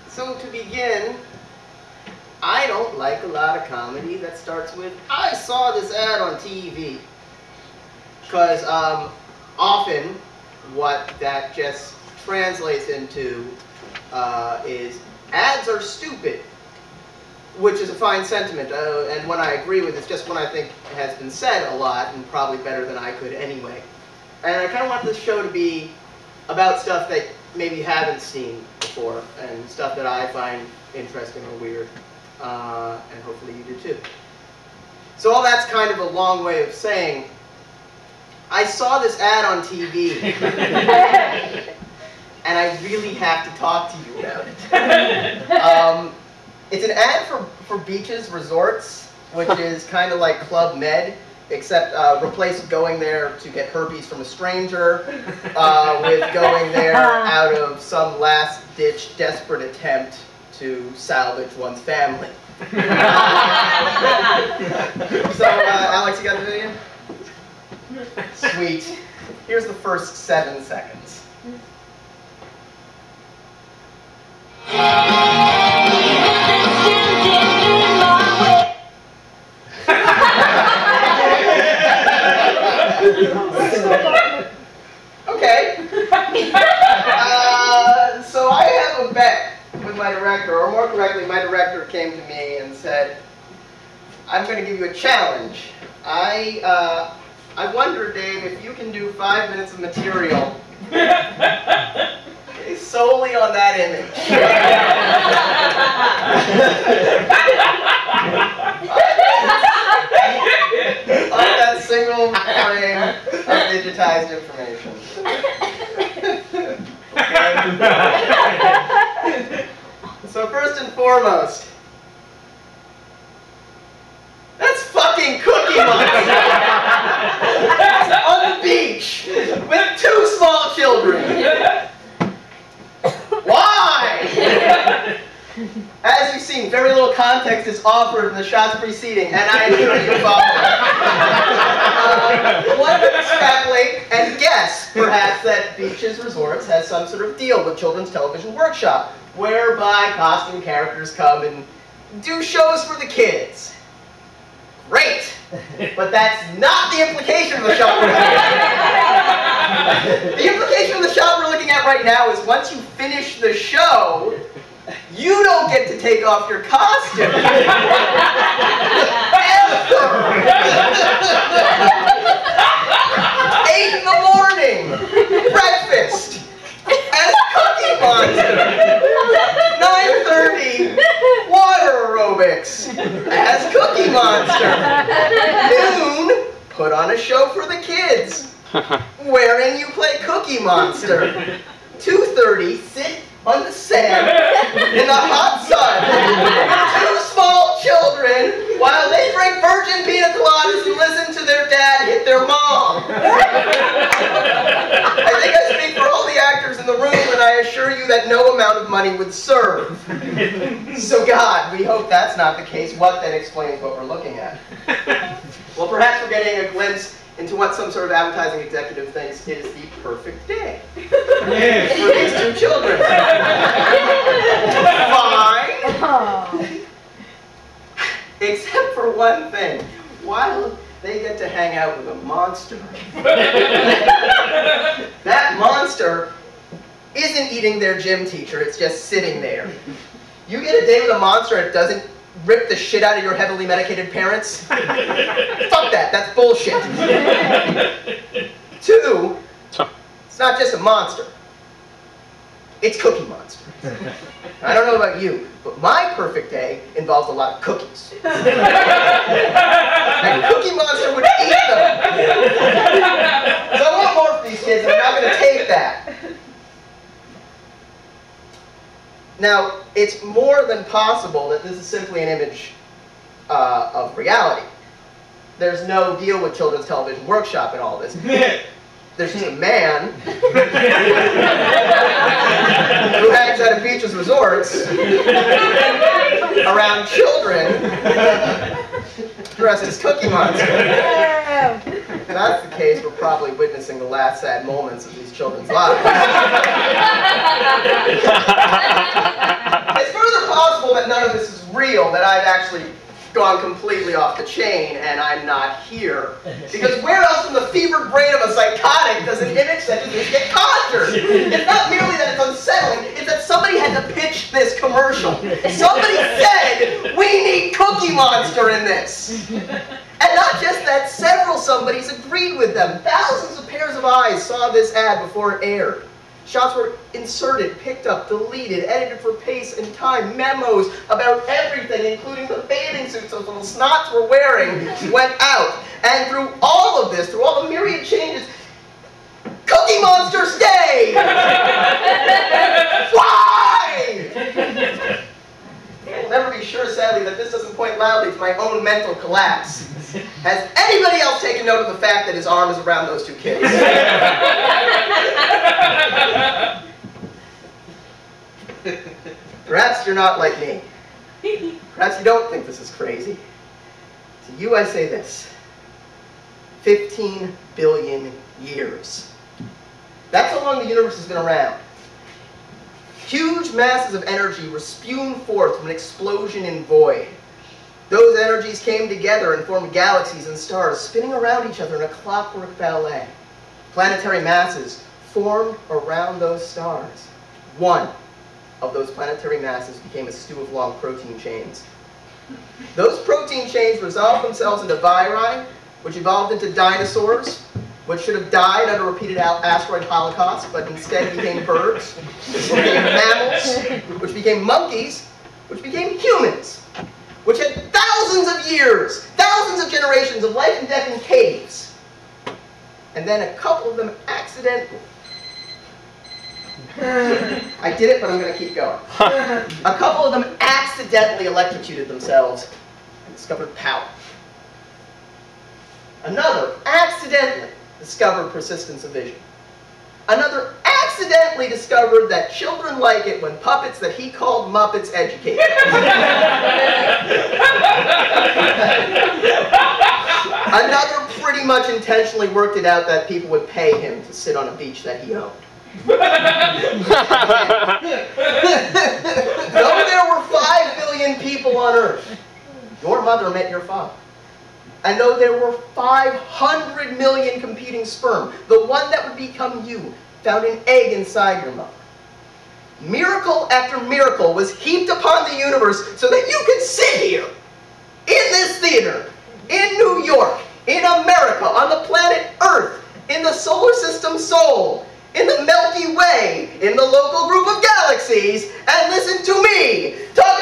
So to begin, I don't like a lot of comedy that starts with, I saw this ad on TV. Because often what that just translates into is ads are stupid, which is a fine sentiment, and one I agree with. It's just one I think has been said a lot, and probably better than I could anyway. And I kind of want this show to be about stuff that maybe you haven't seen before, and stuff that I find interesting or weird, and hopefully you do too. So all that's kind of a long way of saying, I saw this ad on TV, and I really have to talk to you about it. It's an ad for beaches, resorts, which is kind of like Club Med, except replace going there to get herpes from a stranger with going there out of some last-ditch desperate attempt to salvage one's family. So, Alex, you got the video? Sweet. Here's the first 7 seconds. Okay. So I have a bet with my director, or more correctly, my director came to me and said, I'm going to give you a challenge. I wonder, Dave, if you can do 5 minutes of material solely on that image. On that single frame of digitized information. Okay. So first and foremost, that's fucking Cookie Monster on the beach with 2 small children. Why? As you've seen, very little context is offered in the shots preceding, and I assure you follow. One could extrapolate and guess, perhaps, that Beaches Resorts has some sort of deal with Children's Television Workshop, whereby costume characters come and do shows for the kids. Great! But that's not the implication of the shot we're looking at. The implication of the shot we're looking at right now is once you finish the show, you don't get to take off your costume. Ever! 8 in the morning, breakfast, as Cookie Monster. 9:30, water aerobics, as Cookie Monster. Noon, put on a show for the kids, wherein you play Cookie Monster. 2:30, sit on the sand in the hot sun with 2 small children while they drink virgin pina coladas and listen to their dad hit their mom. I think I speak for all the actors in the room when I assure you that no amount of money would serve. So God, we hope that's not the case. What then explains what we're looking at? Well, perhaps we're getting a glimpse into what some sort of advertising executive thinks is the perfect day for these 2 children. Fine. Except for one thing. While they get to hang out with a monster, that monster isn't eating their gym teacher, it's just sitting there. You get a day with a monster and it doesn't rip the shit out of your heavily medicated parents? Fuck that, that's bullshit. 2, it's not just a monster. It's Cookie Monster. I don't know about you, but my perfect day involves a lot of cookies. And Cookie Monster would eat them. So I want more for these kids, and I'm not going to take that. Now, it's more than possible that this is simply an image of reality. There's no deal with Children's Television Workshop in all this. There's just a man who hangs out at Beaches Resorts around children dressed as Cookie Monster. that's the case, we're probably witnessing the last sad moments of these children's lives. It's further possible that none of this is real, that I've actually gone completely off the chain and I'm not here. Because where else in the fevered brain of a psychotic does an image such as this get conjured? It's not merely that it's unsettling, it's that somebody had to pitch this commercial. Somebody said, we need Cookie Monster in this. And not just that, several somebodies agreed with them. Thousands of pairs of eyes saw this ad before it aired. Shots were inserted, picked up, deleted, edited for pace and time. Memos about everything, including the bathing suits those little snots were wearing, went out. And through all of this, through all the myriad changes, Cookie Monster stayed! Why? I'll never be sure, sadly, that this doesn't point loudly to my own mental collapse. Has anybody else taken note of the fact that his arm is around those two kids? Perhaps you're not like me. Perhaps you don't think this is crazy. To you I say this. 15 billion years. That's how long the universe has been around. Huge masses of energy were spewed forth from an explosion in void. Those energies came together and formed galaxies and stars, spinning around each other in a clockwork ballet. Planetary masses formed around those stars. One of those planetary masses became a stew of long protein chains. Those protein chains resolved themselves into viri, which evolved into dinosaurs, which should have died under repeated asteroid holocaust, but instead became birds, which became mammals, which became monkeys, which became humans, which had thousands of years, thousands of generations of life and death in caves. And then a couple of them accidentally, I did it, but I'm going to keep going. A couple of them accidentally electrocuted themselves and discovered power. Another accidentally discovered persistence of vision. Another accidentally discovered that children like it when puppets that he called Muppets educate them. Another pretty much intentionally worked it out that people would pay him to sit on a beach that he owned. Though there were 5 billion people on Earth, your mother met your father. And though there were 500 million competing sperm, the one that would become you found an egg inside your mother. Miracle after miracle was heaped upon the universe so that you could sit here, in this theater, in New York, in America, on the planet Earth, in the solar system Sol, in the Milky Way, in the local group of galaxies, and listen to me talk